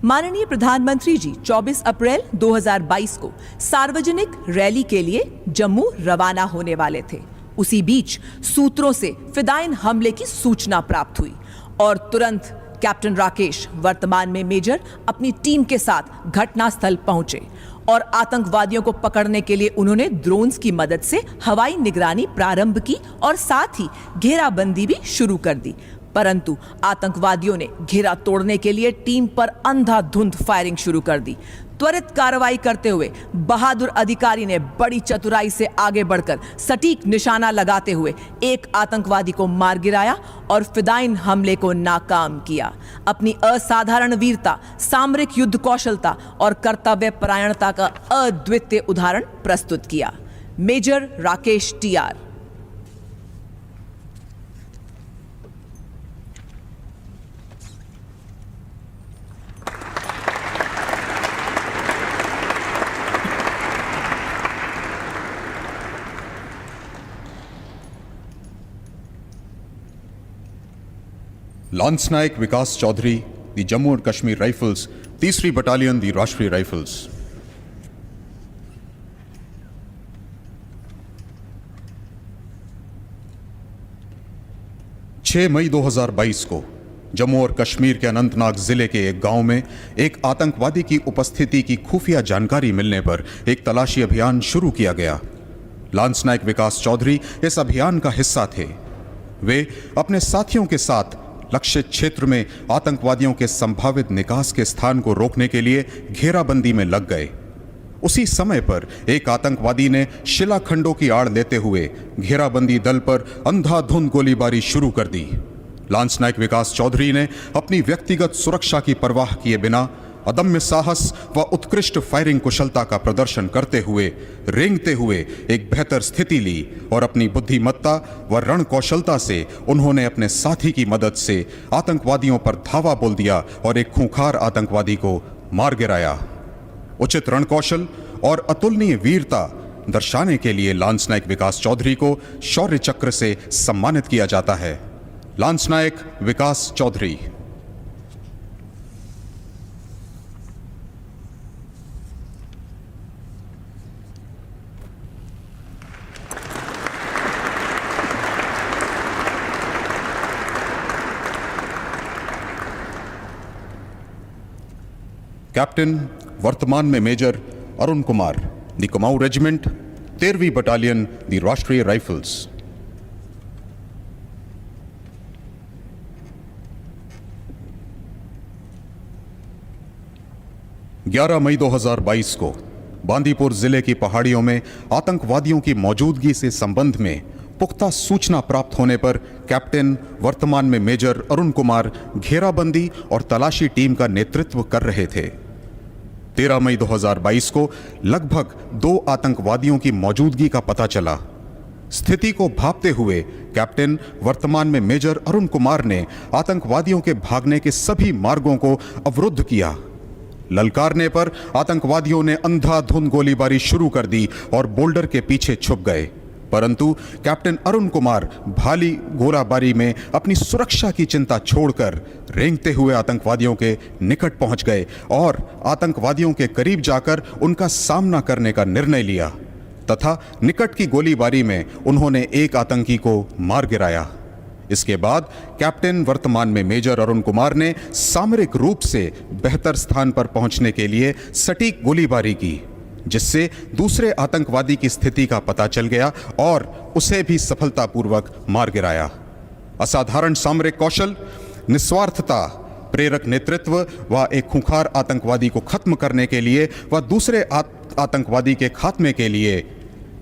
माननीय प्रधानमंत्री जी 24 अप्रैल 2022 को सार्वजनिक रैली के लिए जम्मू रवाना होने वाले थे। उसी बीच सूत्रों से फिदायिन हमले की सूचना प्राप्त हुई और तुरंत कैप्टन राकेश, वर्तमान में मेजर, अपनी टीम के साथ घटनास्थल पहुंचे और आतंकवादियों को पकड़ने के लिए उन्होंने ड्रोन्स की मदद से हवाई निगरानी प्रारंभ की और साथ ही घेराबंदी भी शुरू कर दी। परंतु आतंकवादियों ने घेरा तोड़ने के लिए टीम पर अंधाधुंध फायरिंग शुरू कर दी। त्वरित कार्रवाई करते हुए बहादुर अधिकारी ने बड़ी चतुराई से आगे बढ़कर सटीक निशाना लगाते हुए एक आतंकवादी को मार गिराया और फिदायिन हमले को नाकाम किया। अपनी असाधारण वीरता, सामरिक युद्ध कौशलता और कर्तव्य परायणता का अद्वितीय उदाहरण प्रस्तुत किया। Major Rakesh TR. Lance Naik Vikas Chaudhary, the Jammu और कश्मीर राइफल्स, 3री बटालियन, दी राष्ट्रीय राइफल्स। मई 2022 को जम्मू और कश्मीर के अनंतनाग जिले के एक गांव में एक आतंकवादी की उपस्थिति की खुफिया जानकारी मिलने पर एक तलाशी अभियान शुरू किया गया। लांस नायक विकास चौधरी इस अभियान का हिस्सा थे। वे अपने साथियों के साथ लक्ष्य क्षेत्र में आतंकवादियों के संभावित निकास के स्थान को रोकने के लिए घेराबंदी में लग गए। उसी समय पर एक आतंकवादी ने शिलाखंडों की आड़ लेते हुए घेराबंदी दल पर अंधाधुंध गोलीबारी शुरू कर दी। लांस नायक विकास चौधरी ने अपनी व्यक्तिगत सुरक्षा की परवाह किए बिना अदम्य साहस व उत्कृष्ट फायरिंग कुशलता का प्रदर्शन करते हुए, रेंगते हुए एक बेहतर स्थिति ली और अपनी बुद्धिमत्ता व रण कौशलता से उन्होंने अपने साथी की मदद से आतंकवादियों पर धावा बोल दिया और एक खूंखार आतंकवादी को मार गिराया। उचित रण कौशल और अतुलनीय वीरता दर्शाने के लिए लांस नायक विकास चौधरी को शौर्य चक्र से सम्मानित किया जाता है। लांस नायक विकास चौधरी। कैप्टन, वर्तमान में major Arun Kumar, the Kumaon regiment, 13वीं battalion, the Rashtriya rifles. मई 2022 को बांदीपुर जिले की पहाड़ियों में आतंकवादियों की मौजूदगी से संबंध में पुख्ता सूचना प्राप्त होने पर कैप्टन, वर्तमान में मेजर अरुण कुमार घेराबंदी और तलाशी टीम का नेतृत्व कर रहे थे। 13 मई 2022 को लगभग 2 आतंकवादियों की मौजूदगी का पता चला। स्थिति को भांपते हुए कैप्टन, वर्तमान में मेजर अरुण कुमार ने आतंकवादियों के भागने के सभी मार्गों को अवरुद्ध किया। ललकारने पर आतंकवादियों ने अंधाधुंध गोलीबारी शुरू कर दी और बोल्डर के पीछे छुप गए। परंतु कैप्टन अरुण कुमार भाली गोलाबारी में अपनी सुरक्षा की चिंता छोड़कर रेंगते हुए आतंकवादियों के निकट पहुंच गए और आतंकवादियों के करीब जाकर उनका सामना करने का निर्णय लिया तथा निकट की गोलीबारी में उन्होंने एक आतंकी को मार गिराया। इसके बाद कैप्टन, वर्तमान में मेजर अरुण कुमार ने सामरिक रूप से बेहतर स्थान पर पहुंचने के लिए सटीक गोलीबारी की, जिससे दूसरे आतंकवादी की स्थिति का पता चल गया और उसे भी सफलतापूर्वक मार गिराया। असाधारण सामरिक कौशल, निस्वार्थता, प्रेरक नेतृत्व व एक खूंखार आतंकवादी को खत्म करने के व दूसरे आतंकवादी के खात्मे के लिए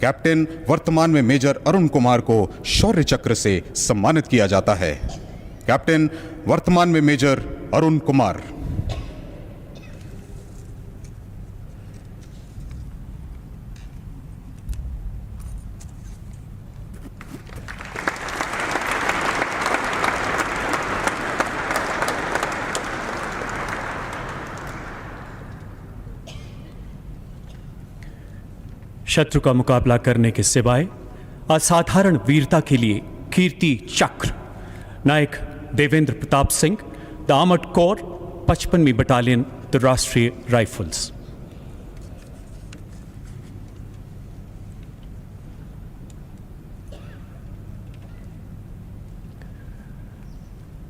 कैप्टन, वर्तमान में मेजर अरुण कुमार को शौर्य चक्र से सम्मानित किया जाता है। कैप्टन, वर्तमान में मेजर अरुण कुमार। शत्रु का मुकाबला करने के सिवाय असाधारण वीरता के लिए Kirti Chakra Naik Devendra Pratap Singh, the armoured corps, 55वीं बटालियन, द राष्ट्रीय राइफल्स।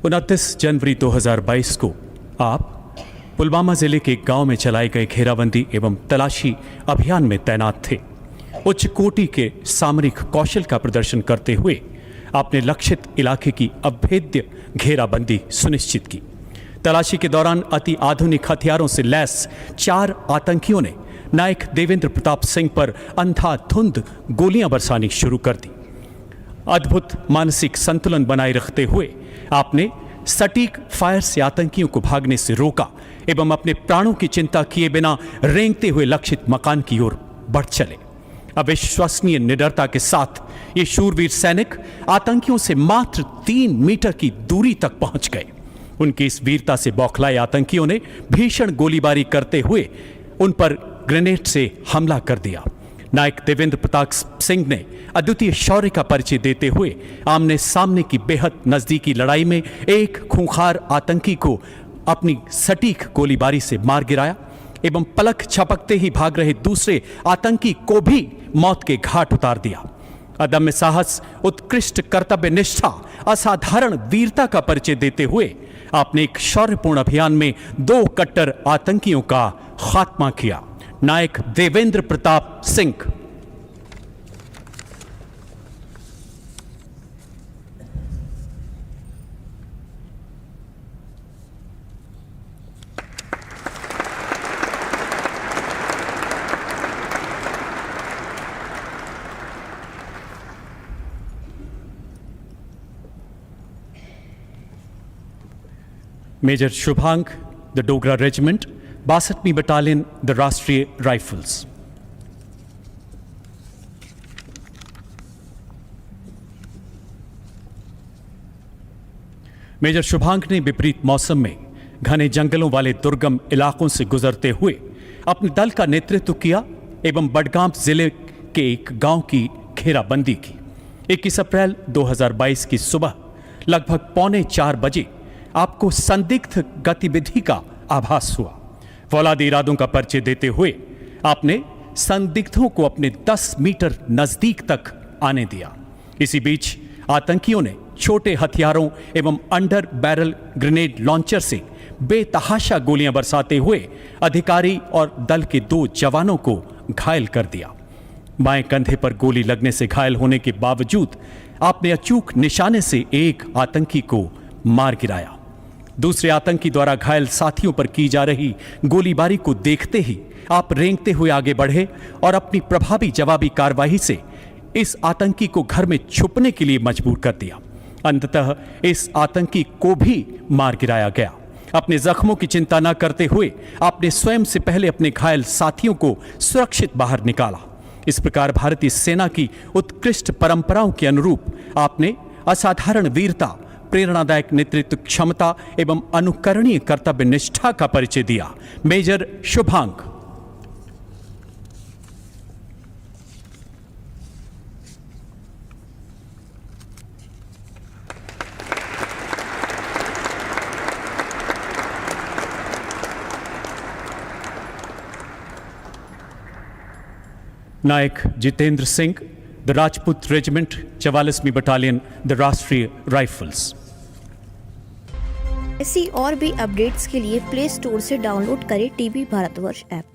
उनतीस जनवरी 2022 को आप पुलवामा जिले के एक गांव में चलाए गए घेराबंदी एवं तलाशी अभियान में तैनात थे। उच्च कोटि के सामरिक कौशल का प्रदर्शन करते हुए आपने लक्षित इलाके की अभेद्य घेराबंदी सुनिश्चित की। तलाशी के दौरान अति आधुनिक हथियारों से लैस 4 आतंकियों ने नायक देवेंद्र प्रताप सिंह पर अंधाधुंध गोलियां बरसानी शुरू कर दी। अद्भुत मानसिक संतुलन बनाए रखते हुए आपने सटीक फायर से आतंकियों को भागने से रोका एवं अपने प्राणों की चिंता किए बिना रेंगते हुए लक्षित मकान की ओर बढ़ चले। अविश्वसनीय निडरता के साथ ये शूरवीर सैनिक आतंकियों से मात्र 3 मीटर की दूरी तक पहुंच गए। उनकी इस वीरता से बौखलाए आतंकियों ने भीषण गोलीबारी करते हुए उन पर ग्रेनेड से हमला कर दिया। नायक देवेंद्र प्रताप सिंह ने अद्वितीय शौर्य का परिचय देते हुए आमने सामने की बेहद नजदीकी लड़ाई में एक खूंखार आतंकी को अपनी सटीक गोलीबारी से मार गिराया एवं पलक झपकते ही भाग रहे दूसरे आतंकी को भी मौत के घाट उतार दिया। अदम्य साहस, उत्कृष्ट कर्तव्य निष्ठा, असाधारण वीरता का परिचय देते हुए आपने एक शौर्यपूर्ण अभियान में 2 कट्टर आतंकियों का खात्मा किया। Naik Devendra Pratap Singh. Major Shubhang, the Dogra regiment, 62वीं battalion, the Rashtriya rifles. Major Shubhang ने विपरीत मौसम में घने जंगलों वाले दुर्गम इलाकों से गुजरते हुए अपने दल का नेतृत्व किया एवं बडगाम जिले के एक गांव की घेराबंदी की। 21 अप्रैल 2022 की सुबह लगभग 3:45 बजे आपको संदिग्ध गतिविधि का आभास हुआ। फौलादी इरादों का परिचय देते हुए आपने संदिग्धों को अपने 10 मीटर नजदीक तक आने दिया। इसी बीच आतंकियों ने छोटे हथियारों एवं अंडर बैरल ग्रेनेड लॉन्चर से बेतहाशा गोलियां बरसाते हुए अधिकारी और दल के 2 जवानों को घायल कर दिया। बाएं कंधे पर गोली लगने से घायल होने के बावजूद आपने अचूक निशाने से एक आतंकी को मार गिराया। दूसरे आतंकी द्वारा घायल साथियों पर की जा रही गोलीबारी को देखते ही आप रेंगते हुए आगे बढ़े और अपनी प्रभावी जवाबी कार्रवाई से इस आतंकी को घर में छुपने के लिए मजबूर कर दिया। अंततः इस आतंकी को भी मार गिराया गया। अपने जख्मों की चिंता न करते हुए आपने स्वयं से पहले अपने घायल साथियों को सुरक्षित बाहर निकाला। इस प्रकार भारतीय सेना की उत्कृष्ट परंपराओं के अनुरूप आपने असाधारण वीरता, प्रेरणादायक नेतृत्व क्षमता एवं अनुकरणीय कर्तव्य निष्ठा का परिचय दिया। Major Shubhang. Naik Jitendra Singh, the Rajput regiment, 44वीं बटालियन, द राष्ट्रीय राइफल्स। ऐसी और भी अपडेट्स के लिए प्ले स्टोर से डाउनलोड करें टीवी भारतवर्ष ऐप।